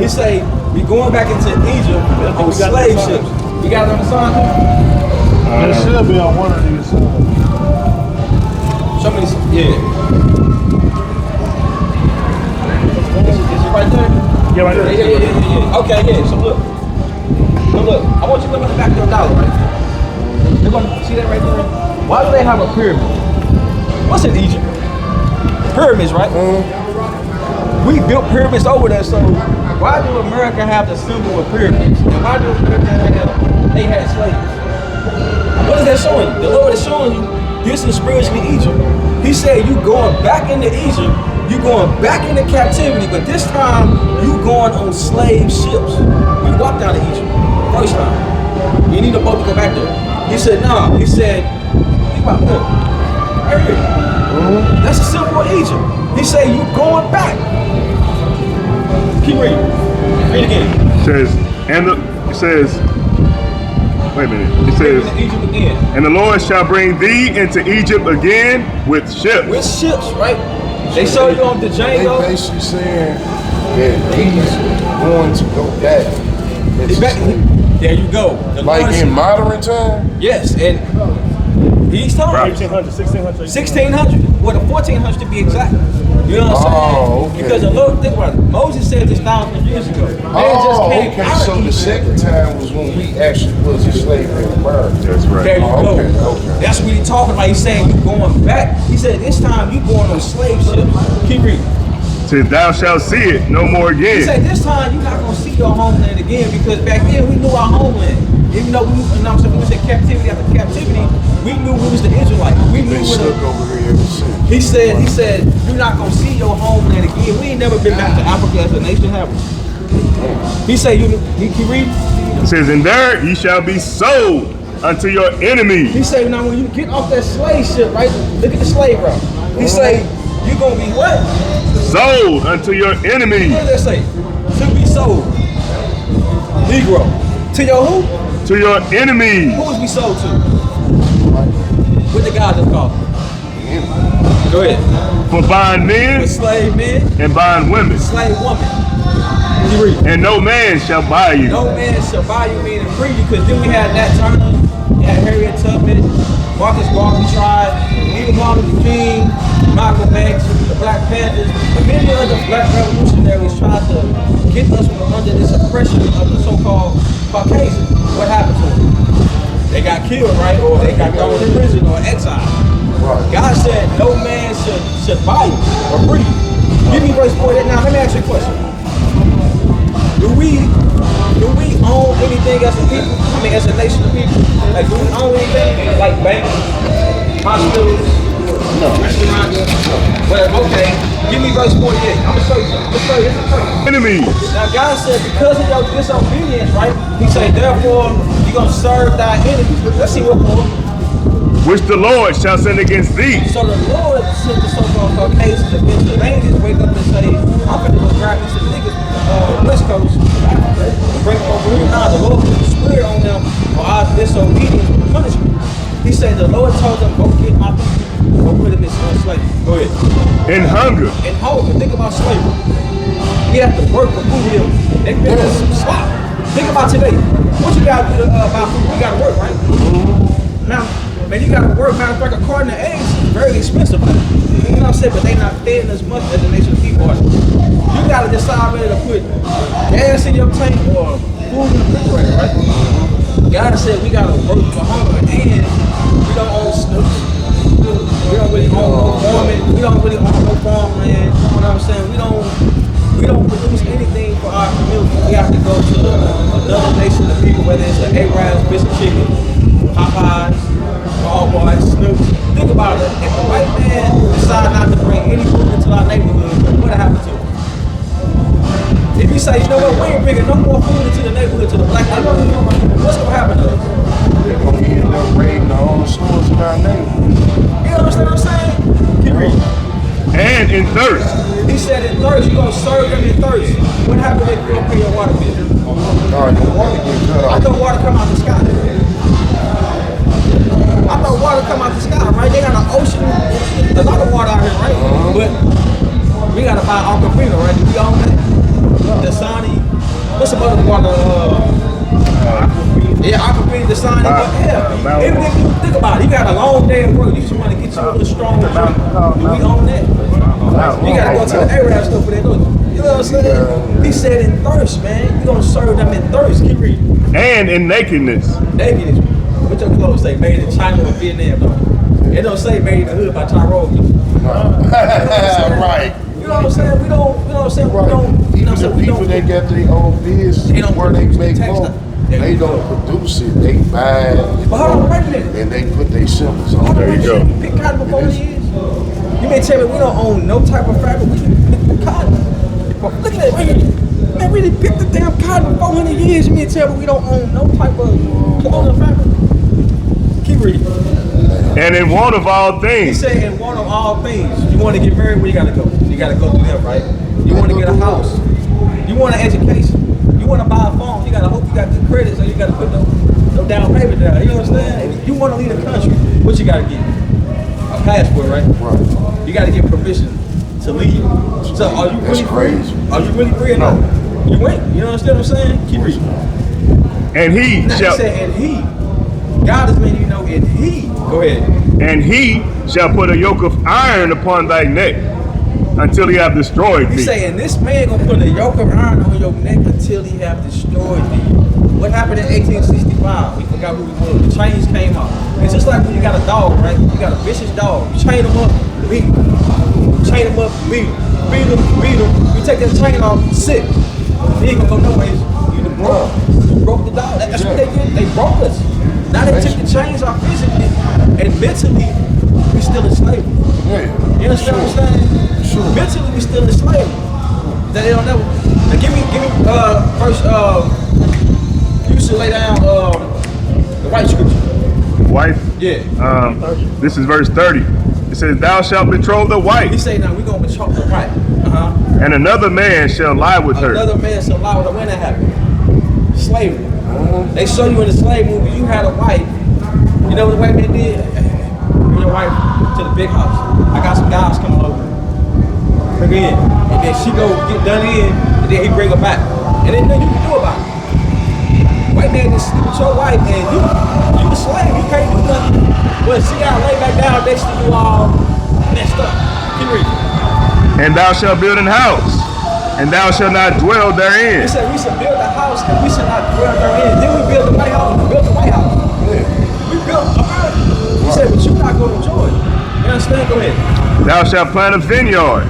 He say we going back into Egypt on slave ships. We got it on the sign? It should be on one of these. Show me this. Yeah. Is it right there? Yeah, right there. Yeah. Okay, yeah. So look. I want you to look at the back of your dollar, right? You're gonna see that right there? Why do they have a pyramid? What's in Egypt? Pyramids, right? We built pyramids over there, so why do America have the symbol of pyramids? And why do America have, they had slaves? What is that showing you? The Lord is showing you this is spiritually Egypt. He said you going back into Egypt, you going back into captivity, but this time you going on slave ships. We walked out of Egypt first time. You need a boat to go back there. He said, nah. He said, think about look. Right here. That's a symbol of Egypt. He said you going back. Keep reading. Read again. It says, wait a minute. It says, Egypt again. and the Lord shall bring thee into Egypt again with ships. With ships, right? They show you on the Django. They basically saying that he's going to go back. There you go. The Like Lord in modern time? yes, and he's telling you 1800, 1600. 1600, well the 1400 to be exact. You know what I'm saying? Okay. Because the Lord, think about it. Moses said this 1,000 years ago. Man just came Okay. out So of the Egypt. second time was when we actually was a slave in America. That's right. There you go. Okay. That's what he's talking about. He's saying you going back. He said this time you going on slave ships. Keep reading. Till thou shalt see it no more He again. said this time you're not gonna see your homeland again because back then we knew our homeland. Even though we said captivity after captivity, we knew we was the Israelites. We knew Been what stuck over here ever since. he said you're not gonna see your homeland again. We ain't never been back to Africa as a nation, have we? He said you keep reading. It says, and there ye shall be sold unto your enemy. He said now when you get off that slave ship, right? Look at the slave route. He say you're gonna be what? Sold unto your enemy. What does that say? To be sold. Negro. To your who? To your enemy. Who was we sold to? What the God just called? Go ahead. For buying men With slave men, and buying women. slave woman. You read. And no man shall buy you. No man shall buy you, meaning free, because then we had Nat Turner, we had Harriet Tubman, Marcus Garvey tried, even Martin Luther King, Malcolm X, the Black Panthers, and many other black revolutionaries tried to get us from under this oppression of the so-called Caucasians. What happened to them? They got killed, right? Or they got thrown in prison or exiled. Right. God said no man should buy you or free you. Give me verse 48. Now let me ask you a question. Do we own anything as a people? I mean, as a nation of people? Like, do we own anything? Like banks, hospitals, restaurants? Well, okay. Give me verse 48. I'm gonna show you something. Enemies. Now God said, because of your disobedience, right? He said, therefore, you're gonna serve thy enemies. Let's see what for. Which the Lord shall send against thee. So the Lord sent the so-called Caucasians against the ladies, wake up and say, I'm gonna go grab these niggas West Coast, bring them over here. Nah, the Lord put the spirit on them for our disobedience and punishment. He said the Lord told them, go get my people, go put them in slavery. Go ahead. In hunger. And hunger, think about slavery. We have to work for food here. They give us some slop. Think about today. What you gotta do to buy food? You gotta work, right? Now, man, you gotta work. Matter of fact, a carton of eggs is very expensive. You know what I'm saying? But they not fed as much as the nation of people are. You gotta decide whether to put gas in your tank or food in the refrigerator, right? God said we gotta work for hunger, and we don't own snoops. We don't really own no farming. We don't really own no farmland. You know what I'm saying? We don't produce anything for our community. We have to go to another nation of people, whether it's an Arabs, Fish and Chicken, Popeyes, Walmart, Snoops. Think about it. If a white man decide not to bring any food into our neighborhood, what'll happen to him? If you say, you know what, we ain't bringing no more food into the neighborhood, to the black neighborhood, what's gonna happen to us? They're gonna end up raiding all the stores in our neighborhood. You understand what I'm saying? Keep reading. And in thirst. He said in thirst, you're gonna serve them in thirst. What happens if you don't pay your water bill? All right, the water get cut I off. thought water come out the sky. I thought water come out the sky, right? They got an ocean, a lot of water out here, right? But we gotta buy Aquafina, right? Do we own that? The sun some other water. Yeah, I could read the sign. But yeah, even if you think about it, you got a long day at work. You just want to get you a little stronger. We own that. You got to go to the Arab store for that. You know what I'm saying? He said in thirst, man. You gonna serve them in thirst. Keep reading. And in nakedness. Nakedness. What your clothes say? Made in China or Vietnam, though. It don't say made in the hood by Tyrone. Right. You know what I'm saying? We don't. You know what I'm saying? Right. We don't. You know Even what I'm saying? the We people don't. that got their own business They don't where they produce make the text more, stuff. they don't produce it. They buy it, But hold on, wait a minute. and they put their symbols on There it. you go. Pick cotton for 40 years. You may tell me we don't own no type of fabric. We pick cotton. But look at that. Man, we done picked the damn cotton for 400 years. You may tell me we don't own no type of clothing fabric. Keep reading. And in want of all He things. said in one of all things, you want to get married, where you got to go? You got to go through them, right? You want to get a house. You want an education. You want to buy a phone. You got to hope you got good credit, so you got to put no down payment down. You know what I'm saying? You want to leave the country, what you got to get? A passport, right? Right. You got to get permission to leave. So are you That's really crazy. free? Are you really free or No. not? You ain't. You understand what I'm saying? Keep reading. And he Now he shall said, and he. God is letting you know, and he. Go ahead. and he shall put a yoke of iron upon thy neck until he have destroyed He's thee. saying this man gonna put a yoke of iron on your neck until he have destroyed thee. What happened in 1865? We forgot who he was. The chains came off. It's just like when you got a dog, right? You got a vicious dog. You chain him up, beat him. Chain him up, beat him. Beat him, beat him. You take that chain off, sick. He ain't gonna go no ways. You done broke. You broke the dog. That's what they did. They broke us. Now they took the chains off physically, and mentally, we still in slavery. Yeah. You understand what I'm saying? Sure. Mentally, we still in slavery. That they don't know. Now give me, first, you should lay down, the white scripture. Wife. Yeah. This is verse 30. It says, thou shalt betroth the He wife, say now we gonna betroth the white. and another man shall lie with her. Another man shall lie with her. When that happened? Slavery. They show you in the slave movie, you had a wife. You know what the white man did? Bring your wife to the big house. I got some guys coming over. Bring her in. And then she go get done in, and then he bring her back. And then nothing you can do about it. White man just sleep with your wife, and you a slave, you can't do nothing. But she gotta lay back down next to you all messed up. Keep reading. And thou shalt build an house, and thou shalt not dwell He therein. said we should build a house and we should not dwell therein. Then we build the White House. We built the White House. We built America. He said, but you're not going to enjoy it. You understand? Go ahead. Thou shalt plant a vineyard,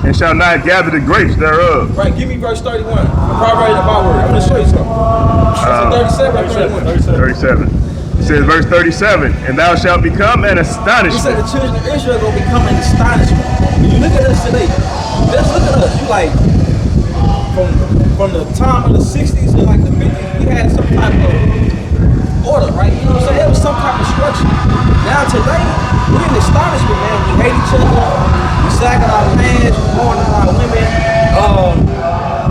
and shalt not gather the grapes thereof. Right, give me verse 31. The Proverbs of my word. I'm going to show you something. It's 37 or 31. 37. It says verse 37, and thou shalt become an He said astonishment. the children of Israel are going to become an astonishment. When you look at us today, just look at us. You like, from the time of the 60s and like the 50s, we had some type of order, right? You know what I'm saying? There was some type of structure. Now today, we're in astonishment, man. We hate each other. We sagging our pants, we going on our women.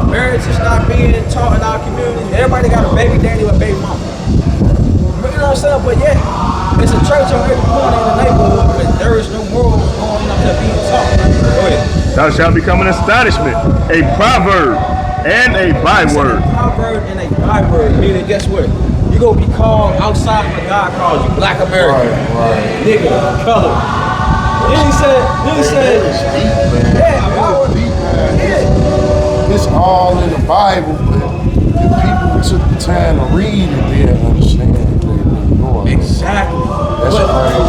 Marriage is not being taught in our community. Everybody got a baby daddy or a baby mama. You know what I'm saying? But yeah, it's a church on every corner in the neighborhood, but there is no morals going on that being taught. Go ahead. Thou shalt become an astonishment, a proverb, and a byword. A proverb and a byword, meaning guess what? You're going to be called outside of what God calls you, Black American, Right. nigga, color. Then he said, It's deep, man. Yeah, a byword. It's deep, man. Yeah. It's all in the Bible, but if people took the time to read it, they'll understand what they really going. Exactly. That's crazy.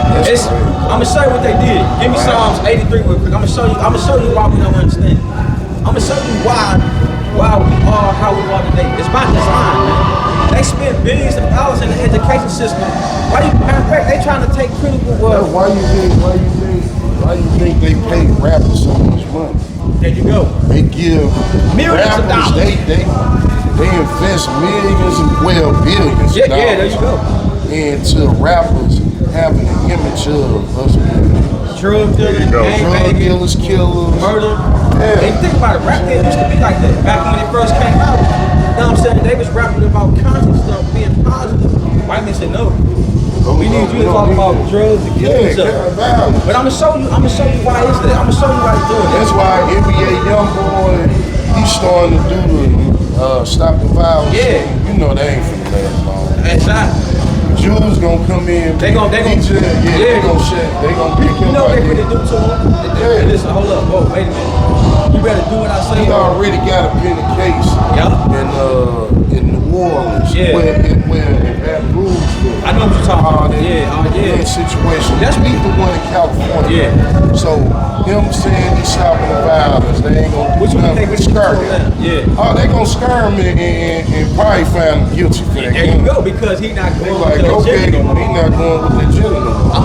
That's crazy. I'm gonna show you what they did. Give me Psalms 83 real quick. I'm gonna show you why we don't understand. I'm gonna show you why we are how we are today. It's by design, man. They spend billions of dollars in the education system. Matter of fact, they trying to take critical Now, why you think they pay rappers so much money? There you go. They give Millions of rappers, dollars. they invest millions and billions Yeah, of dollars there you go. into rappers having an image of us being Drug dealers, go. gang drug banging, dealers, killers. murder. Yeah. And think about it, rap didn't used to be like that. Back when it first came out, you know what I'm saying? They was rapping about conscious stuff, being positive. White men said no. We need you to talk about drugs and killing each other. violence. But I'm gonna show you why is that. I'm gonna show you why he's doing that. That's why NBA YoungBoy, he's starting to do stop the violence. Yeah. You know they ain't finna last long. Exactly. Jews gonna come in. They gon' they gonna shit. They gonna pick You him know out they there. finna do to him. Yeah. Listen, hold up. Whoa, wait a minute. You better do what I say. He already got a pending case in New Orleans. Yeah. Where in Baton Rouge. I know what you're talking about. Yeah. That situation. That's We the one in California. Yeah. So him saying he's stopping the violence, they ain't gonna do What you nothing think but we should scare do him. now? Yeah. Oh, they gonna scare him and probably find him guilty for that. There you go, because he not They going like, with the okay, agenda he no more. not going with the agenda no more. I'm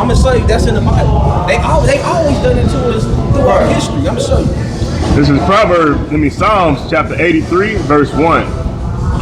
gonna show you that's in the Bible. They always done it to us throughout Right. history. I'm gonna show you. This is Psalms chapter 83, verse 1.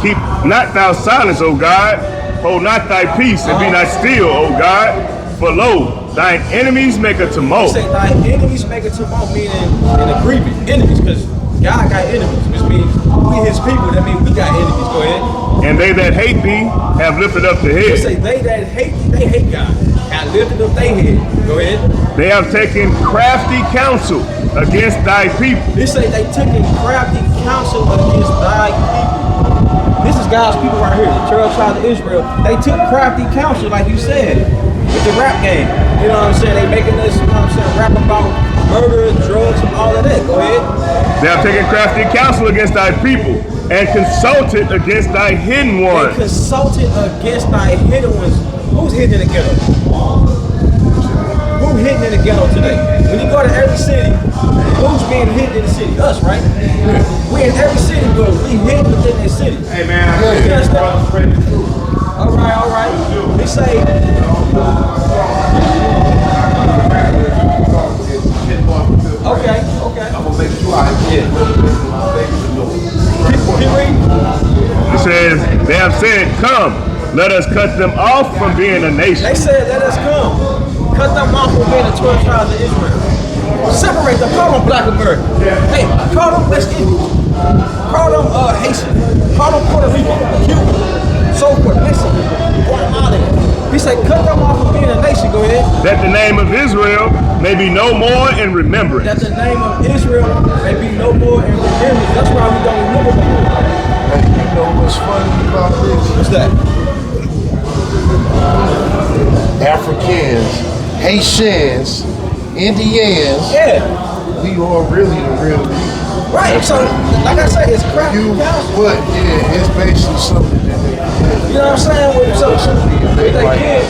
Keep not thou silence, O God. Hold not thy peace, and be not still, O God. For lo, thine enemies make a He tumult. say thy enemies make a tumult, meaning an agreement. Enemies, because God got enemies, which means we his people. That means we got enemies. Go ahead. And they that hate thee have lifted up the They head. say they that hate thee, they hate God. God lifted up their head. Go ahead. They have taken crafty counsel against thy people. They say they took in crafty counsel against thy people. This is God's people right here, the 12 tribes of Israel. They took crafty counsel, like you said, with the rap game. You know what I'm saying? They making us, you know what I'm saying, rap about murder, drugs, and all of that. Go ahead. They have taken crafty counsel against thy people, and consulted against thy hidden They ones. consulted against thy hidden ones. Who's hidden in the ghetto? Who's hidden in the ghetto today? When you go to every city, who's being hidden in the city? Us, right? We in every city, but we hidden within that city. Hey man, You understand? All right. They say, okay. I'm gonna make sure I Yeah. Keep reading. it says, they have said, come, let us cut them off from being a nation. They said, let us come. Cut them off from being the 12 tribes of Israel. Separate them. Call them Black American. Hey, call them West Indian. Call them Haitian. Call them Puerto Rican, Cuban, so forth, Mexican, Guatemalan. He said, cut them off from being a nation. Go ahead. That the name of Israel may be no more in remembrance. That the name of Israel may be no more in remembrance. That's why we don't remember them. Hey, you know what's funny about this? What's that? Africans, Haitians, Indians, Yeah. we are really the real people. Right. So, like I said, it's crap. But yeah, it's basically something that they You know what I'm saying? So, they can't.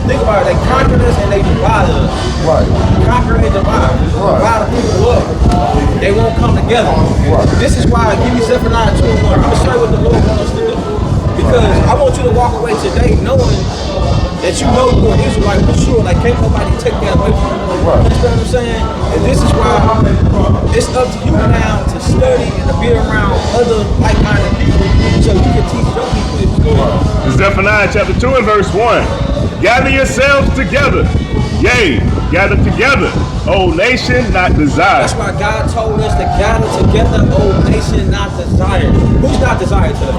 Think about it. They conquered us and they divided us. Right. Conquer and divide. Divide the people up. They won't come together. Right. This is why, give me Zephaniah 2:1. I'm going to show you what the Lord wants us to do. Because I want you to walk away today knowing that you know you're an Israelite for sure. Like, can't nobody take that away from you. Right. You understand what I'm saying? And this is why it's up to you now to study and to be around other like-minded people so you can teach your people this. Go ahead. Zephaniah chapter 2 and verse 1. Gather yourselves together. Yea, gather together, O nation not desired. That's why God told us to gather together, O nation not desired. Who's not desired today?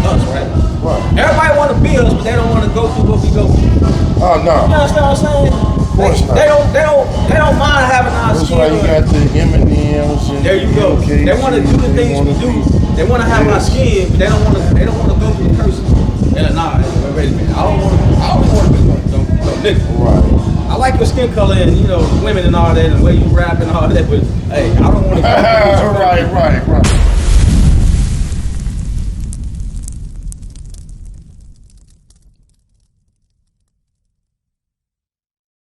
Us, right? Right. Everybody want to be us, but they don't want to go through what we go through. Oh You no. understand what I'm saying? Of course not. They don't mind having our That's skin. why you got the M&Ms and There you go. MKs. They want to do the things we do. They want to have our skin, but they don't want to. They don't want to go through the curses. They're like, nah, wait a minute. I don't want to be no nigga. Right. I like your skin color and you know women and all that, and the way you rap and all that, but hey, I don't want to. Right.